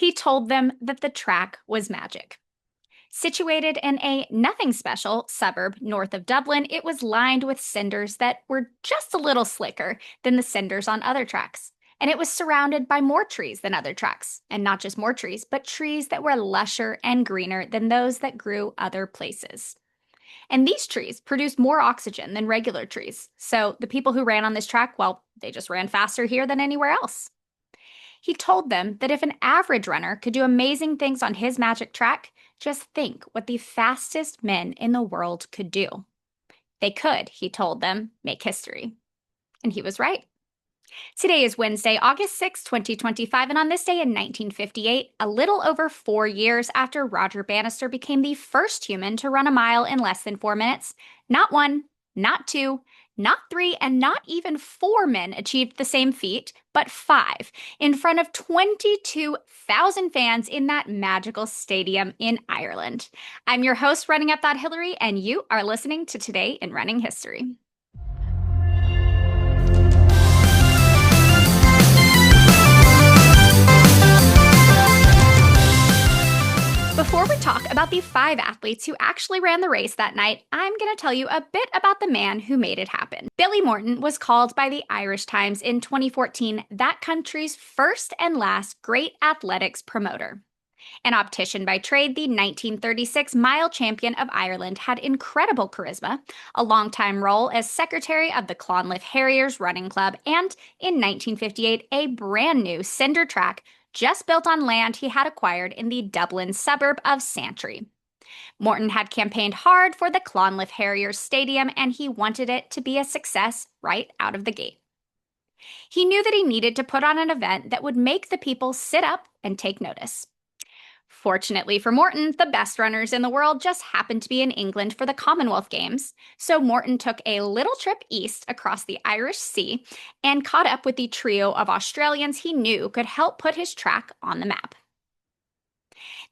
He told them that the track was magic. Situated in a nothing special suburb north of Dublin, it was lined with cinders that were just a little slicker than the cinders on other tracks. And it was surrounded by more trees than other tracks. And not just more trees, but trees that were lusher and greener than those that grew other places. And these trees produced more oxygen than regular trees. So the people who ran on this track, well, they just ran faster here than anywhere else. He told them that if an average runner could do amazing things on his magic track, just think what the fastest men in the world could do. They could, he told them, make history. And he was right. Today is Wednesday, August 6, 2025, and on this day in 1958, a little over 4 years after Roger Bannister became the first human to run a mile in less than 4 minutes, not one, not two, not three, and not even four men achieved the same feat, but five, in front of 22,000 fans in that magical stadium in Ireland. I'm your host, Running Up That Hillary, and you are listening to Today in Running History. Before we talk about the 5 athletes who actually ran the race that night, I'm going to tell you a bit about the man who made it happen. Billy Morton was called by the Irish Times in 2014 that country's first and last great athletics promoter. An optician by trade, the 1936 mile champion of Ireland had incredible charisma, a long-time role as secretary of the Clonliffe Harriers running club, and in 1958, a brand new cinder track just built on land he had acquired in the Dublin suburb of Santry. Morton had campaigned hard for the Clonliffe Harriers stadium, and he wanted it to be a success right out of the gate. He knew that he needed to put on an event that would make the people sit up and take notice. Fortunately for Morton, the best runners in the world just happened to be in England for the Commonwealth Games, so Morton took a little trip east across the Irish Sea and caught up with the trio of Australians he knew could help put his track on the map.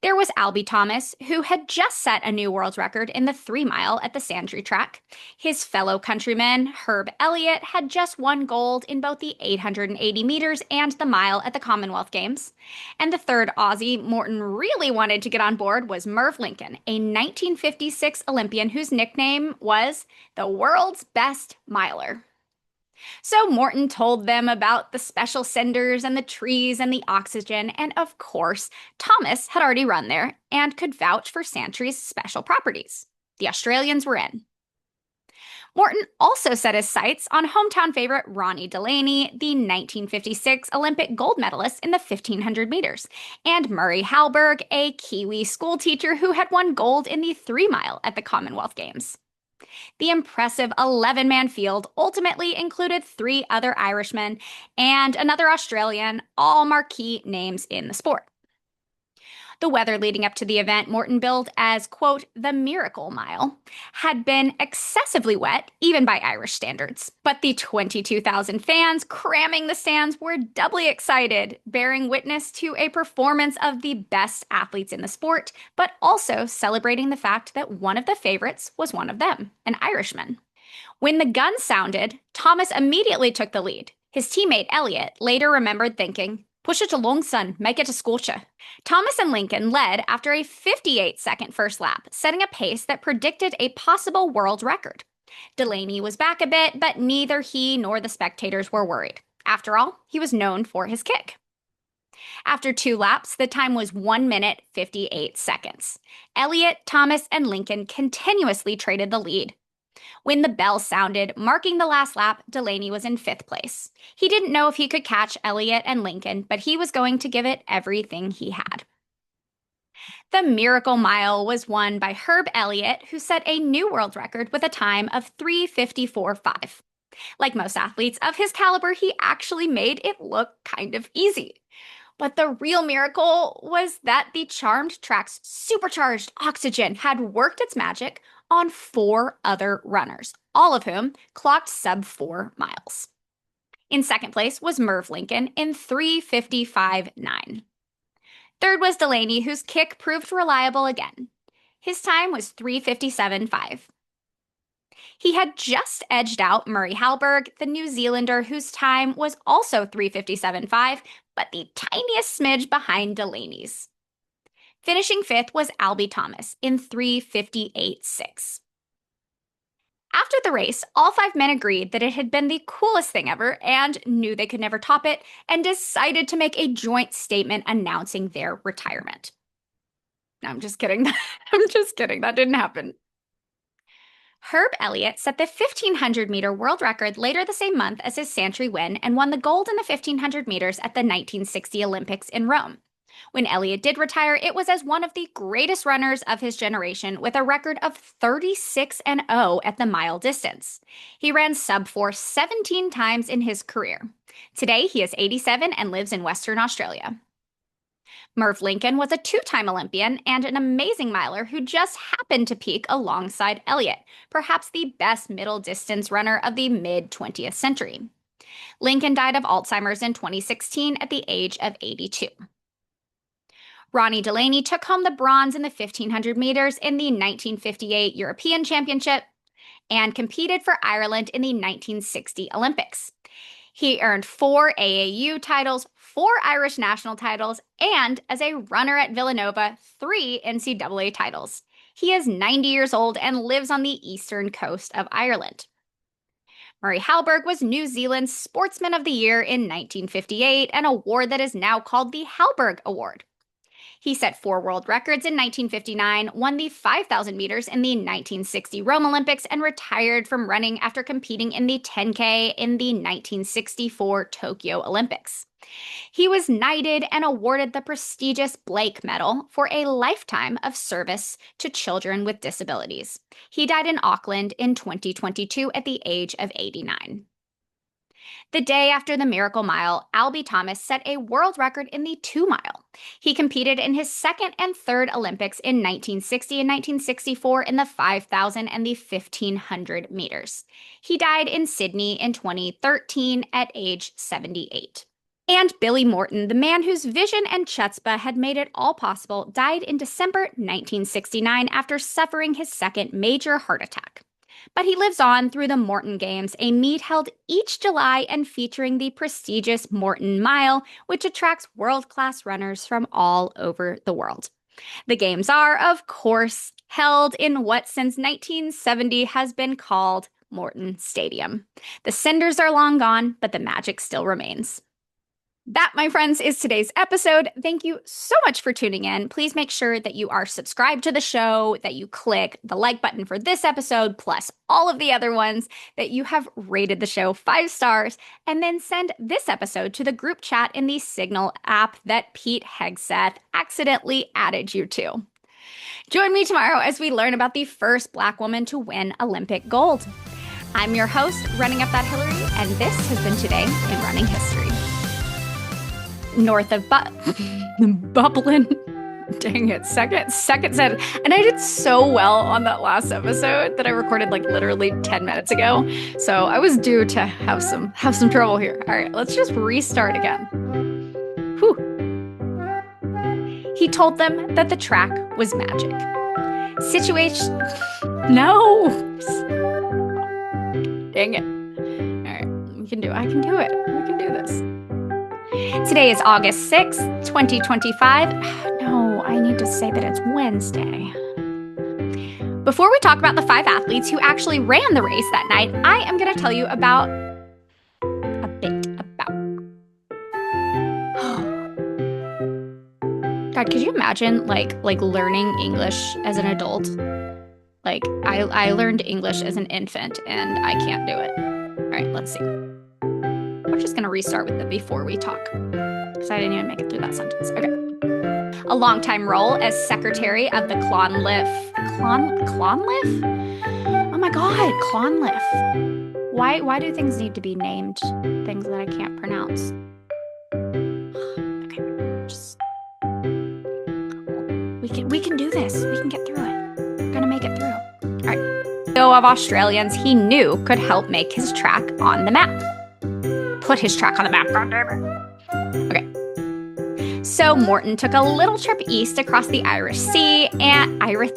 There was Albie Thomas, who had just set a new world record in the 3-mile at the Santry track. His fellow countryman, Herb Elliott, had just won gold in both the 880 meters and the mile at the Commonwealth Games. And the third Aussie Morton really wanted to get on board was Merv Lincoln, a 1956 Olympian whose nickname was the world's best miler. So Morton told them about the special cinders and the trees and the oxygen, and of course, Thomas had already run there and could vouch for Santry's special properties. The Australians were in. Morton also set his sights on hometown favorite Ronnie Delany, the 1956 Olympic gold medalist in the 1500 meters, and Murray Halberg, a Kiwi schoolteacher who had won gold in the 3-mile at the Commonwealth Games. The impressive 11-man field ultimately included 3 other Irishmen and another Australian, all marquee names in the sport. The weather leading up to the event Morton billed as, quote, the Miracle Mile, had been excessively wet, even by Irish standards. But the 22,000 fans cramming the stands were doubly excited, bearing witness to a performance of the best athletes in the sport, but also celebrating the fact that one of the favorites was one of them, an Irishman. When the gun sounded, Thomas immediately took the lead. His teammate Elliott later remembered thinking, "Push it along, son. Make it a scorcher." Thomas and Lincoln led after a 58-second first lap, setting a pace that predicted a possible world record. Delany was back a bit, but neither he nor the spectators were worried. After all, he was known for his kick. After 2 laps, the time was 1 minute, 58 seconds. Elliott, Thomas, and Lincoln continuously traded the lead. When the bell sounded, marking the last lap, Delany was in 5th place. He didn't know if he could catch Elliott and Lincoln, but he was going to give it everything he had. The Miracle Mile was won by Herb Elliott, who set a new world record with a time of 3:54.5. Like most athletes of his caliber, he actually made it look kind of easy. But the real miracle was that the charmed track's supercharged oxygen had worked its magic on 4 other runners, all of whom clocked sub-4 miles. In second place was Merv Lincoln in 3:55.9. Third was Delany, whose kick proved reliable again. His time was 3:57.5. He had just edged out Murray Halberg, the New Zealander whose time was also 3:57.5, but the tiniest smidge behind Delany's. Finishing fifth was Albie Thomas in 3:58.6. After the race, all 5 men agreed that it had been the coolest thing ever and knew they could never top it, and decided to make a joint statement announcing their retirement. No, I'm just kidding. I'm just kidding. That didn't happen. Herb Elliott set the 1,500-meter world record later the same month as his Santry win and won the gold in the 1,500 meters at the 1960 Olympics in Rome. When Elliott did retire, it was as one of the greatest runners of his generation with a record of 36-0 at the mile distance. He ran sub-4 17 times in his career. Today, he is 87 and lives in Western Australia. Merv Lincoln was a 2-time Olympian and an amazing miler who just happened to peak alongside Elliott, perhaps the best middle-distance runner of the mid-20th century. Lincoln died of Alzheimer's in 2016 at the age of 82. Ronnie Delany took home the bronze in the 1,500 meters in the 1958 European Championship and competed for Ireland in the 1960 Olympics. He earned 4 AAU titles, 4 Irish national titles, and as a runner at Villanova, 3 NCAA titles. He is 90 years old and lives on the eastern coast of Ireland. Murray Halberg was New Zealand's Sportsman of the Year in 1958, an award that is now called the Halberg Award. He set 4 world records in 1959, won the 5,000 meters in the 1960 Rome Olympics, and retired from running after competing in the 10K in the 1964 Tokyo Olympics. He was knighted and awarded the prestigious Blake Medal for a lifetime of service to children with disabilities. He died in Auckland in 2022 at the age of 89. The day after the Miracle Mile, Albie Thomas set a world record in the 2-mile. He competed in his 2nd and 3rd Olympics in 1960 and 1964 in the 5,000 and the 1,500 meters. He died in Sydney in 2013 at age 78. And Billy Morton, the man whose vision and chutzpah had made it all possible, died in December 1969 after suffering his 2nd major heart attack. But he lives on through the Morton Games, a meet held each July and featuring the prestigious Morton Mile, which attracts world-class runners from all over the world. The games are, of course, held in what since 1970 has been called Morton Stadium. The cinders are long gone, but the magic still remains. That, my friends, is today's episode. Thank you so much for tuning in. Please make sure that you are subscribed to the show, that you click the like button for this episode, plus all of the other ones, that you have rated the show 5 stars, and then send this episode to the group chat in the Signal app that Pete Hegseth accidentally added you to. Join me tomorrow as we learn about the first Black woman to win Olympic gold. I'm your host, Running Up That Hillary, and this has been Today in Running History. North of Bublin. Dang it, second said. And I did so well on that last episode that I recorded like literally 10 minutes ago. So I was due to have some trouble here. All right, let's just restart again. Whew. He told them that the track was magic. Situation. No. Dang it. All right, we can do it. I can do it. We can do this. Today is August 6th, 2025. No, I need to say that it's Wednesday. Before we talk about the 5 athletes who actually ran the race that night, I am going to tell you about a bit about. God, could you imagine like learning English as an adult? Like I learned English as an infant and I can't do it. All right, let's see. We're just going to restart with the before we talk, because I didn't even make it through that sentence. Okay. A longtime role as secretary of the Clonliffe. Clonliffe? Oh my God, Clonliffe. Why do things need to be named things that I can't pronounce? Okay, we can do this. We can get through it. We're going to make it through. All right. So of Australians he knew could help make his track on the map. Put his track on the map. Okay. So Morton took a little trip east across the Irish Sea and Irish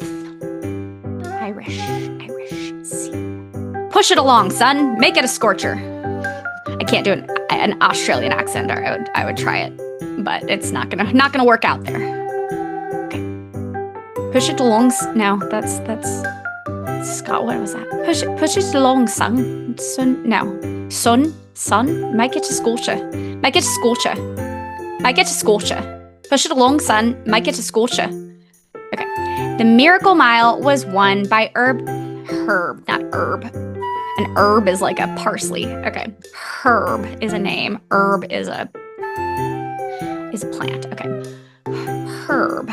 Sea. Push it along, son. Make it a scorcher. I can't do an Australian accent, or I would try it, but it's not gonna work out there. Okay. Push it along. No, that's Scott. What was that? Push it along, son. Son. Make it a scorcher. Make it a scorcher. Make it a scorcher. Push it along, son. Make it a scorcher. Okay. The Miracle Mile was won by Herb, not Herb. An herb is like a parsley. Okay. Herb is a name. Herb is a plant. Okay. Herb.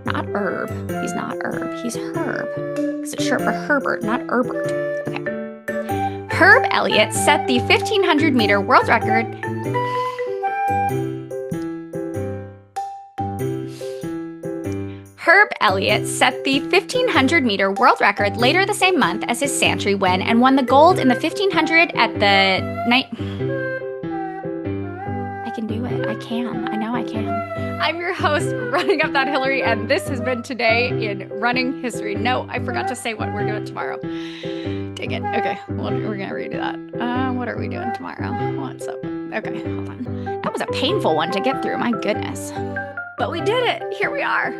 Not herb. He's not herb. He's herb. Because it's short for Herbert, not Herbert. Okay. Herb Elliott set the 1,500-meter world record. Herb Elliott set the 1,500-meter world record later the same month as his Santry win and won the gold in the 1,500 at the night. I can do it. I can. I know I can. I'm your host, Running Up That Hillary, and this has been Today in Running History. No, I forgot to say what we're doing tomorrow. Dang it. Okay, well, we're going to redo that. What are we doing tomorrow? What's up? Okay, hold on. That was a painful one to get through. My goodness. But we did it. Here we are.